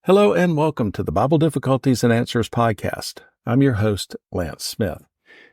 Hello and welcome to the Bible Difficulties and Answers podcast. I'm your host, Lance Smith.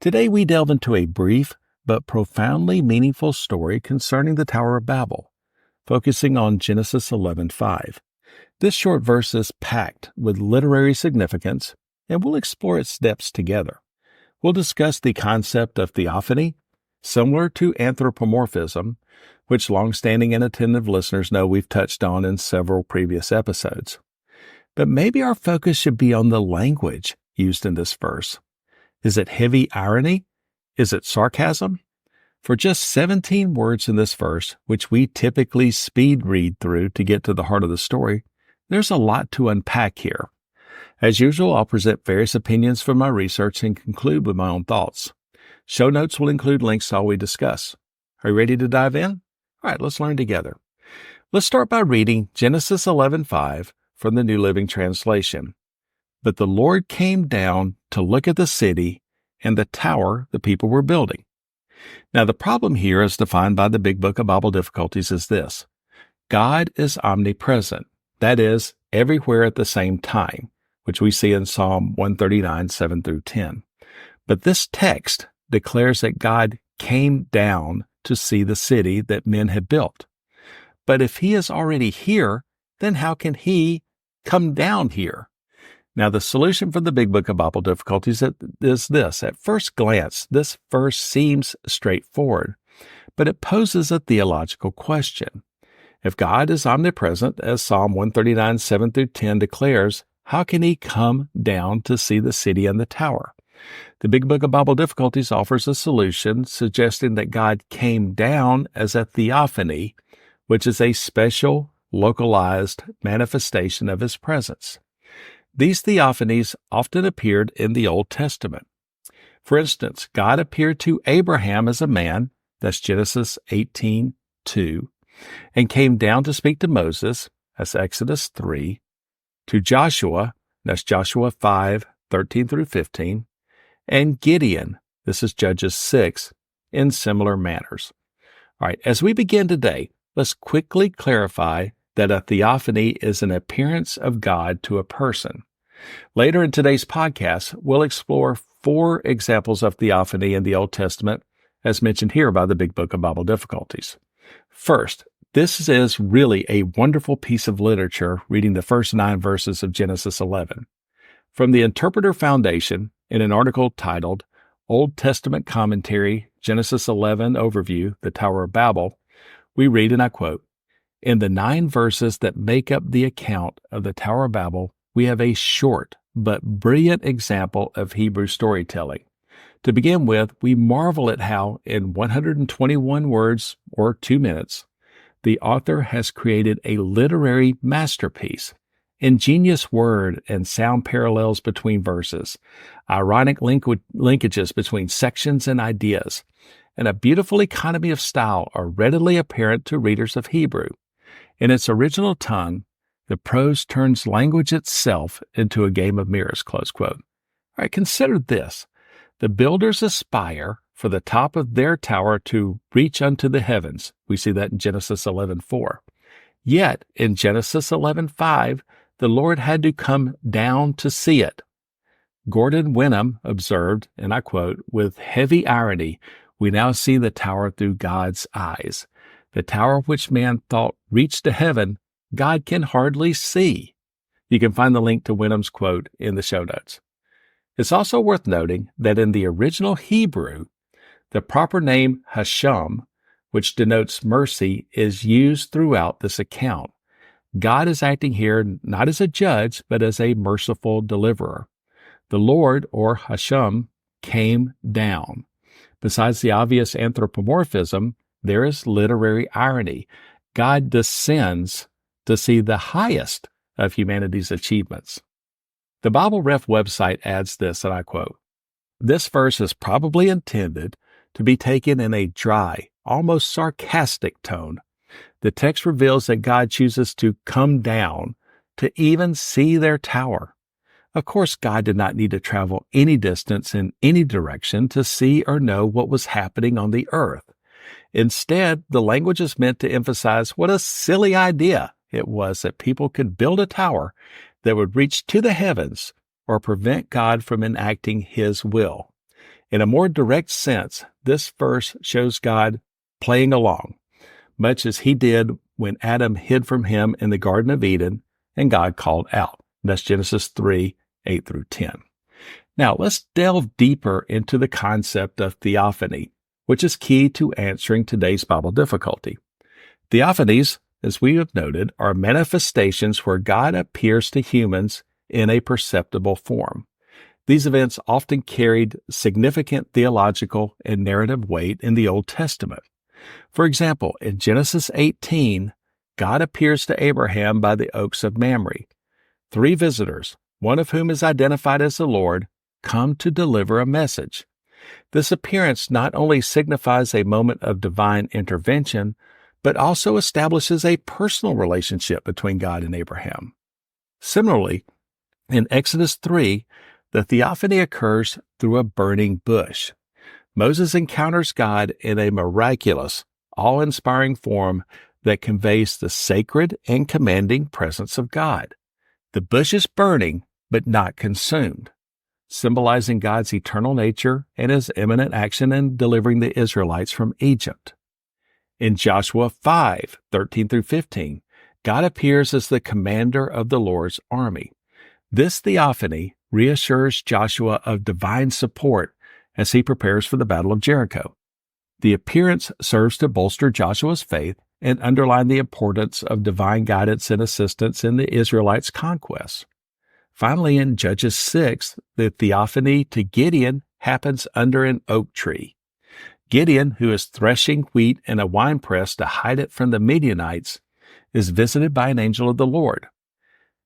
Today we delve into a brief but profoundly meaningful story concerning the Tower of Babel, focusing on Genesis 11:5. This short verse is packed with literary significance, and we'll explore its depths together. We'll discuss the concept of theophany, similar to anthropomorphism, which longstanding and attentive listeners know we've touched on in several previous episodes. But maybe our focus should be on the language used in this verse. Is it heavy irony? Is it sarcasm? For just 17 words in this verse, which we typically speed read through to get to the heart of the story, there's a lot to unpack here. As usual, I'll present various opinions from my research and conclude with my own thoughts. Show notes will include links to all we discuss. Are you ready to dive in? All right, let's learn together. Let's start by reading Genesis 11:5 from the New Living Translation. But the Lord came down to look at the city and the tower the people were building. Now, the problem here, as defined by the Big Book of Bible Difficulties, is this. God is omnipresent, that is, everywhere at the same time, which we see in Psalm 139, 7 through 10. But this text declares that God came down to see the city that men had built. But if he is already here, then how can he come down here? Now, the solution for the Big Book of Bible Difficulties is this. At first glance, this verse seems straightforward, but it poses a theological question. If God is omnipresent, as Psalm 139, 7 through 10 declares, how can he come down to see the city and the tower? The Big Book of Bible Difficulties offers a solution suggesting that God came down as a theophany, which is a special, localized manifestation of his presence. These theophanies often appeared in the Old Testament. For instance, God appeared to Abraham as a man, that's Genesis 18:2, and came down to speak to Moses, that's Exodus 3, to Joshua, that's Joshua 5:13 through 15, and Gideon, this is Judges 6, in similar manners. All right, as we begin today, let's quickly clarify that a theophany is an appearance of God to a person. Later in today's podcast, we'll explore 4 examples of theophany in the Old Testament, as mentioned here by the Big Book of Bible Difficulties. First, this is really a wonderful piece of literature reading the first 9 verses of Genesis 11. From the Interpreter Foundation, in an article titled Old Testament Commentary, Genesis 11 Overview, the Tower of Babel, we read, and I quote, "In the 9 verses that make up the account of the Tower of Babel, we have a short but brilliant example of Hebrew storytelling. To begin with, we marvel at how, in 121 words or 2 minutes, the author has created a literary masterpiece. Ingenious word and sound parallels between verses, ironic linkages between sections and ideas, and a beautiful economy of style are readily apparent to readers of Hebrew. In its original tongue, the prose turns language itself into a game of mirrors," close quote. All right, consider this. The builders aspire for the top of their tower to reach unto the heavens. We see that in Genesis 11:4. Yet, in Genesis 11:5, the Lord had to come down to see it. Gordon Wenham observed, and I quote, "With heavy irony, we now see the tower through God's eyes. The tower which man thought reached to heaven, God can hardly see." You can find the link to Wenham's quote in the show notes. It's also worth noting that in the original Hebrew, the proper name Hashem, which denotes mercy, is used throughout this account. God is acting here not as a judge, but as a merciful deliverer. The Lord, or Hashem, came down. Besides the obvious anthropomorphism, there is literary irony. God descends to see the highest of humanity's achievements. The Bible Ref website adds this, and I quote, "This verse is probably intended to be taken in a dry, almost sarcastic tone. The text reveals that God chooses to come down to even see their tower. Of course, God did not need to travel any distance in any direction to see or know what was happening on the earth. Instead, the language is meant to emphasize what a silly idea it was that people could build a tower that would reach to the heavens or prevent God from enacting His will. In a more direct sense, this verse shows God playing along, much as He did when Adam hid from Him in the Garden of Eden and God called out. That's Genesis 3, 8 through 10. Now, let's delve deeper into the concept of theophany, which is key to answering today's Bible difficulty. Theophanies, as we have noted, are manifestations where God appears to humans in a perceptible form. These events often carried significant theological and narrative weight in the Old Testament. For example, in Genesis 18, God appears to Abraham by the oaks of Mamre. 3 visitors, one of whom is identified as the Lord, come to deliver a message. This appearance not only signifies a moment of divine intervention, but also establishes a personal relationship between God and Abraham. Similarly, in Exodus 3, the theophany occurs through a burning bush. Moses encounters God in a miraculous, awe-inspiring form that conveys the sacred and commanding presence of God. The bush is burning, but not consumed, symbolizing God's eternal nature and His imminent action in delivering the Israelites from Egypt. In Joshua 5, 13 through 15, God appears as the commander of the Lord's army. This theophany reassures Joshua of divine support as he prepares for the Battle of Jericho. The appearance serves to bolster Joshua's faith and underline the importance of divine guidance and assistance in the Israelites' conquest. Finally, in Judges 6, the theophany to Gideon happens under an oak tree. Gideon, who is threshing wheat in a winepress to hide it from the Midianites, is visited by an angel of the Lord.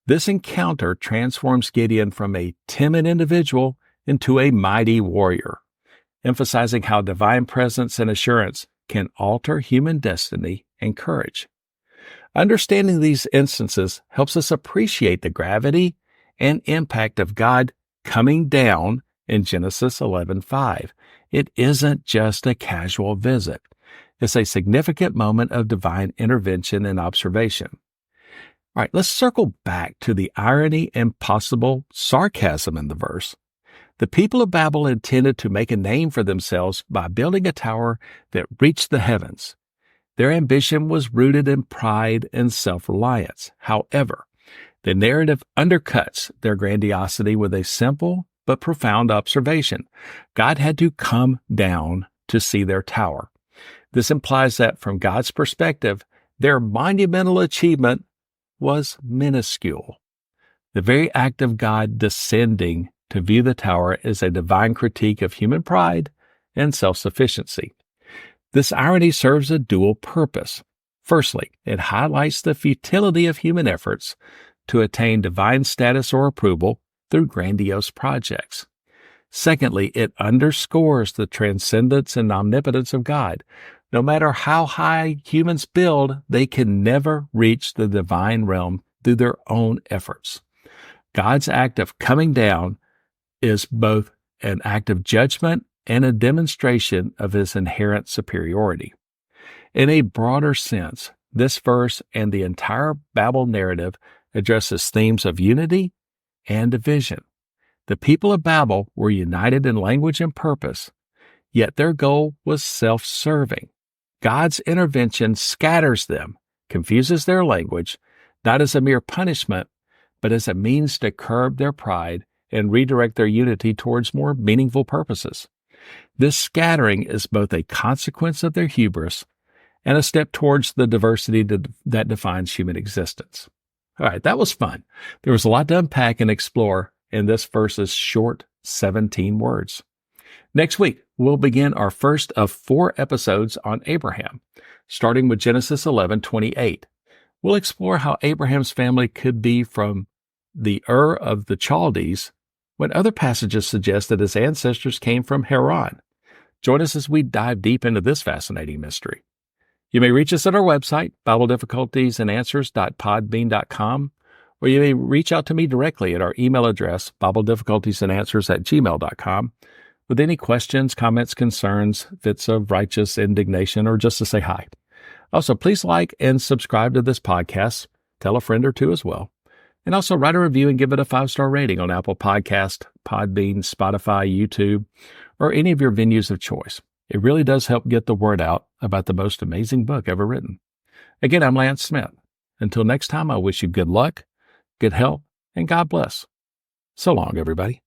This encounter transforms Gideon from a timid individual into a mighty warrior, emphasizing how divine presence and assurance can alter human destiny and courage. Understanding these instances helps us appreciate the gravity and impact of God coming down in Genesis 11:5. It isn't just a casual visit. It's a significant moment of divine intervention and observation. All right, let's circle back to the irony and possible sarcasm in the verse. The people of Babel intended to make a name for themselves by building a tower that reached the heavens. Their ambition was rooted in pride and self-reliance. However, the narrative undercuts their grandiosity with a simple but profound observation. God had to come down to see their tower. This implies that from God's perspective, their monumental achievement was minuscule. The very act of God descending to view the tower is a divine critique of human pride and self-sufficiency. This irony serves a dual purpose. Firstly, it highlights the futility of human efforts to attain divine status or approval through grandiose projects. Secondly, it underscores the transcendence and omnipotence of God. No matter how high humans build, they can never reach the divine realm through their own efforts. God's act of coming down is both an act of judgment and a demonstration of His inherent superiority. In a broader sense, this verse and the entire Babel narrative addresses themes of unity and division. The people of Babel were united in language and purpose, yet their goal was self-serving. God's intervention scatters them, confuses their language, not as a mere punishment, but as a means to curb their pride and redirect their unity towards more meaningful purposes. This scattering is both a consequence of their hubris and a step towards the diversity that defines human existence. All right, that was fun. There was a lot to unpack and explore in this verse's short 17 words. Next week, we'll begin our first of 4 episodes on Abraham, starting with Genesis 11:28. We'll explore how Abraham's family could be from the Ur of the Chaldees, when other passages suggest that his ancestors came from Haran. Join us as we dive deep into this fascinating mystery. You may reach us at our website, BibleDifficultiesAndAnswers.podbean.com, or you may reach out to me directly at our email address, BibleDifficultiesAndAnswers@gmail.com, with any questions, comments, concerns, fits of righteous indignation, or just to say hi. Also, please like and subscribe to this podcast. Tell a friend or two as well. And also write a review and give it a 5-star rating on Apple Podcast, Podbean, Spotify, YouTube, or any of your venues of choice. It really does help get the word out about the most amazing book ever written. Again, I'm Lance Smith. Until next time, I wish you good luck, good health, and God bless. So long, everybody.